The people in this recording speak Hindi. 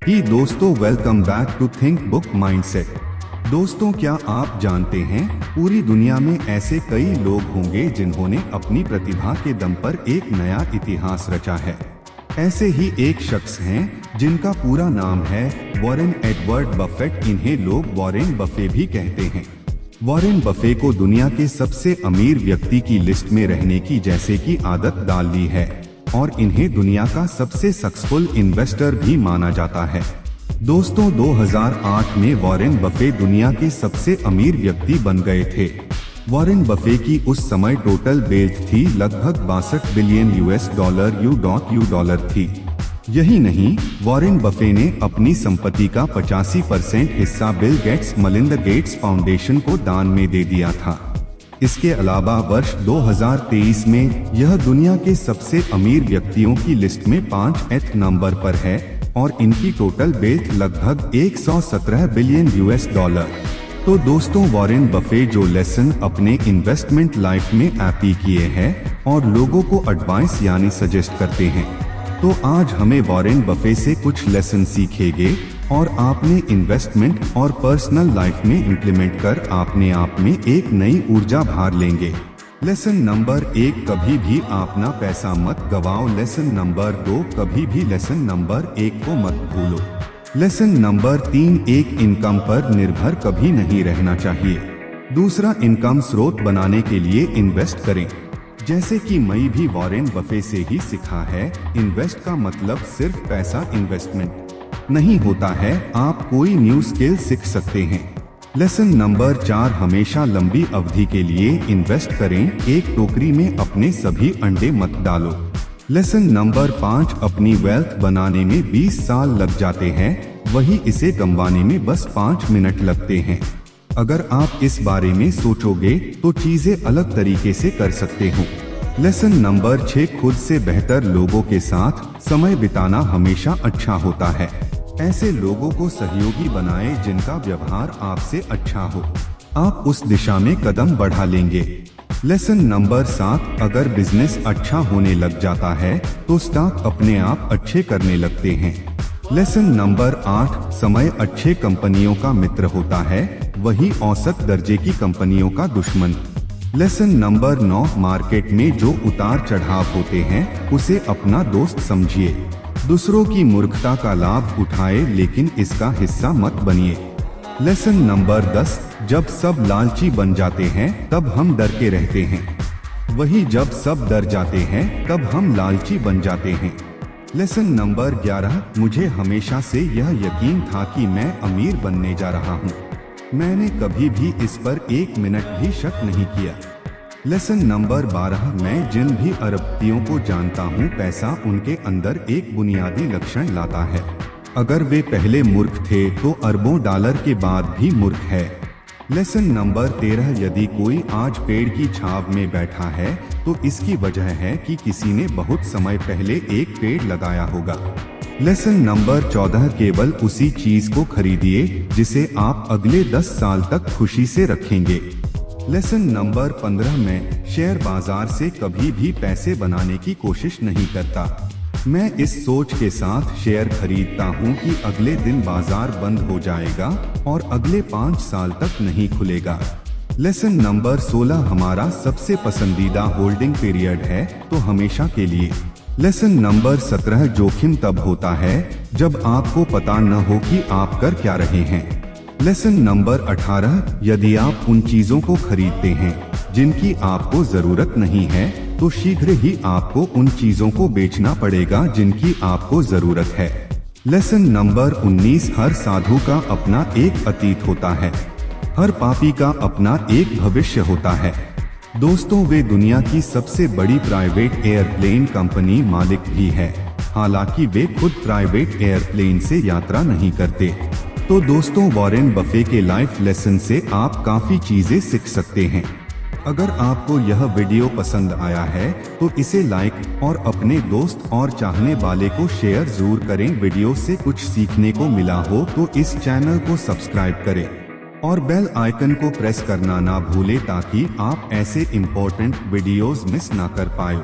दोस्तों, welcome back to think book mindset. दोस्तों, क्या आप जानते हैं पूरी दुनिया में ऐसे कई लोग होंगे जिन्होंने अपनी प्रतिभा के दम पर एक नया इतिहास रचा है। ऐसे ही एक शख्स हैं जिनका पूरा नाम है वॉरेन एडवर्ड बफेट। इन्हें लोग वॉरेन बफे भी कहते हैं। वॉरेन बफे को दुनिया के सबसे अमीर व्यक्ति की लिस्ट में रहने की जैसे की आदत डाल ली है और इन्हें दुनिया का सबसे सक्सेसफुल इन्वेस्टर भी माना जाता है। दोस्तों, 2008 में वॉरेन बफे दुनिया के सबसे अमीर व्यक्ति बन गए थे। वॉरेन बफे की उस समय टोटल वेल्थ थी लगभग 62 बिलियन US थी। यही नहीं, वॉरेन बफे ने अपनी संपत्ति का 85% हिस्सा Bill Gates Melinda Gates foundation को दान में दे दिया था। इसके अलावा वर्ष 2023 में यह दुनिया के सबसे अमीर व्यक्तियों की लिस्ट में 5th नंबर पर है और इनकी टोटल वेल्थ लगभग 117 बिलियन US। तो दोस्तों, वॉरेन बफे जो लेसन अपने इन्वेस्टमेंट लाइफ में ऐप्लाई किए हैं और लोगों को एडवाइस यानी सजेस्ट करते हैं, तो आज हमें वॉरेन बफे से कुछ लेसन सीखेंगे और आपने इन्वेस्टमेंट और पर्सनल लाइफ में इम्प्लीमेंट कर अपने आप में एक नई ऊर्जा भर लेंगे। लेसन नंबर 1, कभी भी अपना पैसा मत गवाओ। लेसन नंबर 2, कभी भी लेसन नंबर 1 को मत भूलो। लेसन नंबर 3, एक इनकम पर निर्भर कभी नहीं रहना चाहिए। दूसरा, इनकम स्रोत बनाने के लिए इन्वेस्ट करें। जैसे कि मैं भी वॉरेन बफे से ही सीखा है, इन्वेस्ट का मतलब सिर्फ पैसा इन्वेस्टमेंट नहीं होता है, आप कोई न्यू स्किल सीख सकते हैं। लेसन नंबर 4, हमेशा लंबी अवधि के लिए इन्वेस्ट करें। एक टोकरी में अपने सभी अंडे मत डालो। लेसन नंबर 5, अपनी वेल्थ बनाने में 20 साल लग जाते हैं, वही इसे कमाने में बस 5 मिनट लगते हैं। अगर आप इस बारे में सोचोगे तो चीजें अलग तरीके से कर सकते हो। लेसन नंबर 6, खुद से बेहतर लोगों के साथ समय बिताना हमेशा अच्छा होता है। ऐसे लोगों को सहयोगी बनाएं जिनका व्यवहार आपसे अच्छा हो, आप उस दिशा में कदम बढ़ा लेंगे। लेसन नंबर 7, अगर बिजनेस अच्छा होने लग जाता है तो स्टॉक अपने आप अच्छे करने लगते हैं। लेसन नंबर 8, समय अच्छे कंपनियों का मित्र होता है, वही औसत दर्जे की कंपनियों का दुश्मन। लेसन नंबर 9, मार्केट में जो उतार चढ़ाव होते हैं उसे अपना दोस्त समझिए। दूसरों की मूर्खता का लाभ उठाए लेकिन इसका हिस्सा मत बनिए। लेसन नंबर 10, जब सब लालची बन जाते हैं तब हम डर के रहते हैं, वही जब सब डर जाते हैं तब हम लालची बन जाते हैं। लेसन नंबर 11, मुझे हमेशा से यह यकीन था कि मैं अमीर बनने जा रहा हूँ, मैंने कभी भी इस पर 1 मिनट भी शक नहीं किया। लेसन नंबर 12, मैं जिन भी अरबपतियों को जानता हूँ, पैसा उनके अंदर एक बुनियादी लक्षण लाता है। अगर वे पहले मूर्ख थे तो अरबों डॉलर के बाद भी मूर्ख है। लेसन नंबर 13, यदि कोई आज पेड़ की छाव में बैठा है तो इसकी वजह है कि किसी ने बहुत समय पहले एक पेड़ लगाया होगा। लेसन नंबर 14, केवल उसी चीज को खरीदिए जिसे आप अगले 10 साल तक खुशी से रखेंगे। लेसन नंबर 15, मैं शेयर बाजार से कभी भी पैसे बनाने की कोशिश नहीं करता। मैं इस सोच के साथ शेयर खरीदता हूं कि अगले दिन बाजार बंद हो जाएगा और अगले 5 साल तक नहीं खुलेगा। लेसन नंबर 16, हमारा सबसे पसंदीदा होल्डिंग पीरियड है तो हमेशा के लिए। लेसन नंबर 17, जोखिम तब होता है जब आपको पता न हो कि आप कर क्या रहे हैं। लेसन नंबर 18, यदि आप उन चीजों को खरीदते हैं जिनकी आपको जरूरत नहीं है तो शीघ्र ही आपको उन चीजों को बेचना पड़ेगा जिनकी आपको जरूरत है। लेसन नंबर 19, हर साधु का अपना एक अतीत होता है, हर पापी का अपना एक भविष्य होता है। दोस्तों, वे दुनिया की सबसे बड़ी प्राइवेट एयरप्लेन कंपनी मालिक भी है, हालांकि वे खुद प्राइवेट एयरप्लेन से यात्रा नहीं करते। तो दोस्तों, वॉरेन बफे के लाइफ लेसन से आप काफी चीजें सीख सकते हैं। अगर आपको यह वीडियो पसंद आया है तो इसे लाइक और अपने दोस्त और चाहने वाले को शेयर जरूर करें। वीडियो से कुछ सीखने को मिला हो तो इस चैनल को सब्सक्राइब करें और बेल आइकन को प्रेस करना ना भूलें ताकि आप ऐसे इम्पोर्टेंट वीडियोस मिस ना कर पाए।